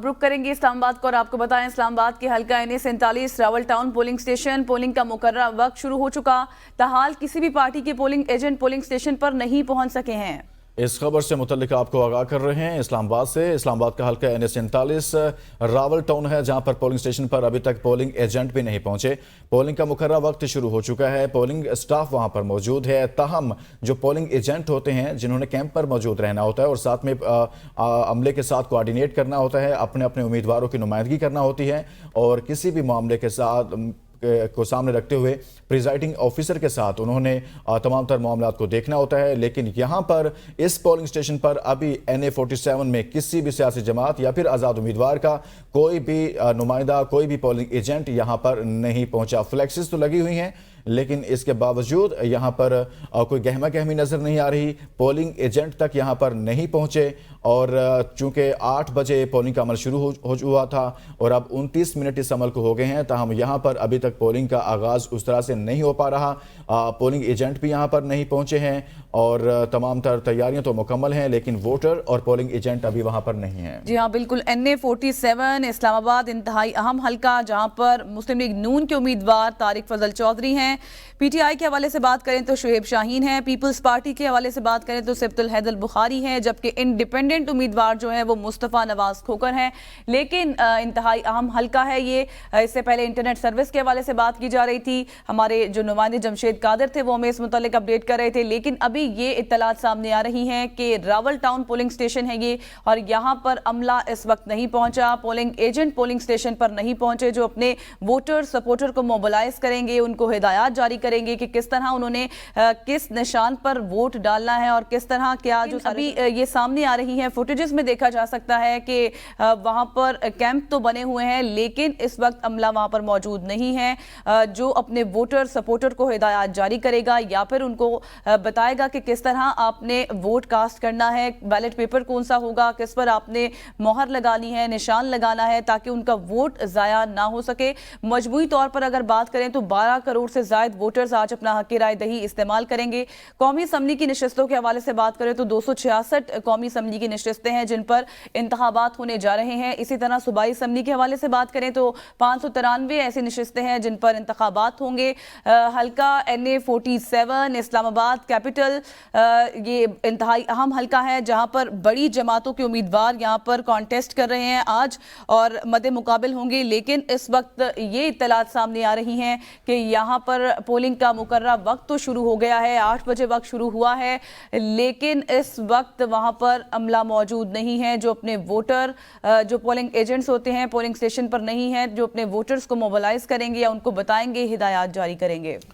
रुक करेंगे इस्लामाबाद को और आपको बताएं इस्लामाबाद के हल्का NA47 Rawal town polling station polling का मुकर्रर वक्त शुरू हो चुका। ताहाल किसी भी पार्टी के पोलिंग एजेंट पोलिंग स्टेशन पर नहीं पहुंच सके हैं। इस खबर से मुतल्लिक आपको आगाह कर रहे हैं इस्लामाबाद से। इस्लामाबाद का हल्का NA47 रावल टाउन है, जहां पर पोलिंग स्टेशन पर अभी तक पोलिंग एजेंट भी नहीं पहुंचे। पोलिंग का मुकर्रर वक्त शुरू हो चुका है, पोलिंग स्टाफ वहां पर मौजूद है। ताहम जो पोलिंग एजेंट होते हैं, जिन्होंने कैंप पर मौजूद रहना होता है और साथ में अमले के साथ कोऑर्डिनेट करना होता है, अपने अपने उम्मीदवारों की नुमाइंदगी करना होती है और किसी भी मामले के साथ को सामने रखते हुए प्रिजाइडिंग ऑफिसर के साथ उन्होंने तमाम तर मामलात को देखना होता है। लेकिन यहाँ पर इस पोलिंग स्टेशन पर अभी NA47 में किसी भी सियासी जमात या फिर आज़ाद उम्मीदवार का कोई भी नुमाइंदा, कोई भी पोलिंग एजेंट यहाँ पर नहीं पहुँचा। फ्लैक्सेस तो लगी हुई हैं, लेकिन इसके बावजूद यहाँ पर कोई गहमा गहमी नज़र नहीं आ रही। पोलिंग एजेंट तक यहाँ पर नहीं पहुँचे और चूँकि 8 बजे पोलिंग का अमल शुरू हो हुआ था और अब 29 मिनट इस अमल को हो गए हैं, ताहम यहाँ पर अभी तक पोलिंग का आगाज़ उस तरह से नहीं हो पा रहा। पोलिंग एजेंट भी यहाँ पर नहीं पहुँचे हैं और तमाम तर तैयारियाँ तो मुकम्मल हैं, लेकिन वोटर और पोलिंग एजेंट अभी वहाँ पर नहीं हैं। जी हाँ, बिल्कुल। NA47 इस्लामाबाद इंतहाई अहम हल्का, जहाँ पर मुस्लिम लीग नून के उम्मीदवार तारिक फजल चौधरी हैं। PTI के हवाले से बात करें तो शुएब शाहीन है। पीपल्स पार्टी के हवाले से बात करें तो सिब्तुल हैदर बुखारी हैं, जबकि इंडिपेंडेंट उम्मीदवार जो है वो मुस्तफ़ा नवाज खोकर हैं। लेकिन इंतहाई अहम हल्का है ये। इससे पहले इंटरनेट सर्विस के हवाले से बात की जा रही थी। हमारे जो नुमाइंदे जमशेद कादिर थे वो हमें इस मुतालिक अपडेट कर रहे थे, लेकिन अभी ये इत्तलात सामने आ रही हैं कि रावल टाउन पोलिंग स्टेशन है ये और यहाँ पर अमला इस वक्त नहीं पहुंचा। पोलिंग एजेंट पोलिंग स्टेशन पर नहीं पहुंचे, जो अपने वोटर सपोर्टर को मोबिलाइज करेंगे, उनको हिदायत जारी करेंगे कि किस तरह उन्होंने किस निशान पर वोट डालना है और किस तरह क्या जो अभी ये सामने आ रही है फुटेजेस में देखा जा सकता है कि वहां पर कैंप तो बने हुए हैं, लेकिन इस वक्त अमला वहां पर मौजूद नहीं है जो अपने वोटर सपोर्टर को हिदायत जारी करेगा या फिर उनको बताएगा कि किस तरह आपने वोट कास्ट करना है, बैलेट पेपर कौन सा होगा, किस पर आपने मोहर लगानी है, निशान लगाना है, ताकि उनका वोट ज़ाया ना हो सके। मजमूई तौर पर अगर बात करें तो 12 करोड़ से ज़ायद वोटर्स आज अपना हक़ राय दही इस्तेमाल करेंगे। कौमी असम्बली की नशस्तों के हवाले से बात करें तो 266 कौमी असम्बली की नशस्तें हैं जिन पर इंतखाबात होने जा रहे हैं। इसी तरह सूबाई असम्बली के हवाले से बात करें तो 593 ऐसी नशस्तें हैं जिन पर इंतखाबात होंगे। हल्का NA47 इस्लामाबाद कैपिटल ये इंतहाई अहम हल्का है, जहां पर बड़ी जमातों के उम्मीदवार यहां पर कॉन्टेस्ट कर रहे हैं आज और मद्दे मुकाबिल होंगे। लेकिन इस वक्त ये इत्तलात सामने आ रही हैं कि यहां पर पोलिंग का मुकर्रर वक्त तो शुरू हो गया है, 8 बजे वक्त शुरू हुआ है, लेकिन इस वक्त वहां पर अमला मौजूद नहीं है जो अपने वोटर जो पोलिंग एजेंट्स होते हैं पोलिंग स्टेशन पर नहीं है, जो अपने वोटर्स को मोबिलाइज करेंगे या उनको बताएंगे, हिदायत जारी करेंगे।